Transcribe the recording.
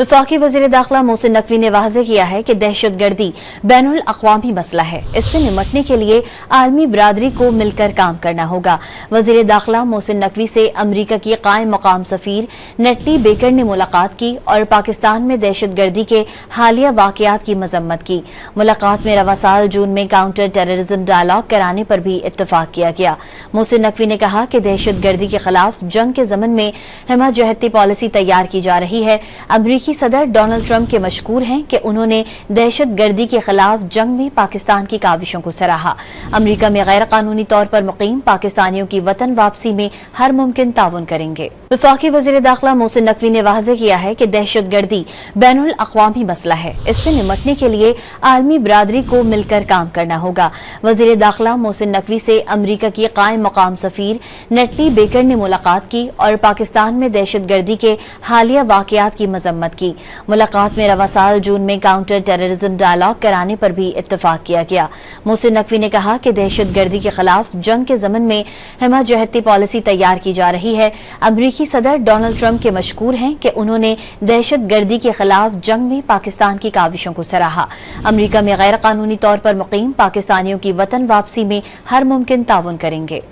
वफाकी वज़ीर दाखिला मोहसिन नकवी ने वाज़ेह किया है कि दहशत गर्दी बैनुल अक़वामी मसला है। इससे निमटने के लिए आलमी बरादरी को मिलकर काम करना होगा। वज़ीर दाखिला मोहसिन नकवी से अमरीका की कायम मकाम सफ़ीर नेटली बेकर ने मुलाकात की और पाकिस्तान में दहशत गर्दी के हालिया वाक़यात की मजम्मत की। मुलाकात में रवा साल जून में काउंटर टेररिज्म डायलॉग कराने पर भी इत्तफाक किया गया। मोहसिन नकवी ने कहा कि दहशत गर्दी के खिलाफ जंग के ज़मन में हिमायती पॉलिसी तैयार की जा रही है। अमरीकी सदर डोनाल्ड ट्रंप के मशकूर हैं कि उन्होंने दहशत गर्दी के खिलाफ जंग में पाकिस्तान की काविशों को सराहा। अमरीका में गैर कानूनी तौर पर मुकीम पाकिस्तानियों की वतन वापसी में हर मुमकिन ताउन करेंगे। वफाकी वज़ीर दाखिला मोहसिन नकवी ने वाज़ेह किया है कि दहशत गर्दी बैनुल अक़वामी मसला है। इससे निमटने के लिए आलमी बरादरी को मिलकर काम करना होगा। वज़ीर दाखिला मोहसिन नकवी से अमरीका की कायम मकाम सफ़ीर नेटली बेकर ने मुलाकात की और पाकिस्तान में दहशत गर्दी के हालिया वाक़यात की मजम्मत की। मुलाकात में रवा साल जून में काउंटर टेररिज्म डायलॉग कराने पर भी इत्तफाक किया गया। मोहसिन नकवी ने कहा कि दहशत गर्दी के खिलाफ जंग के ज़मन में हिमायती पॉलिसी तैयार की जा रही है। अमरीकी सदर डोनाल्ड ट्रंप के मशकूर हैं कि उन्होंने दहशत गर्दी के खिलाफ जंग में पाकिस्तान की काविशों को सराहा। अमरीका में गैर कानूनी तौर पर मुकीम पाकिस्तानियों की वतन वापसी में हर मुमकिन ताउन करेंगे।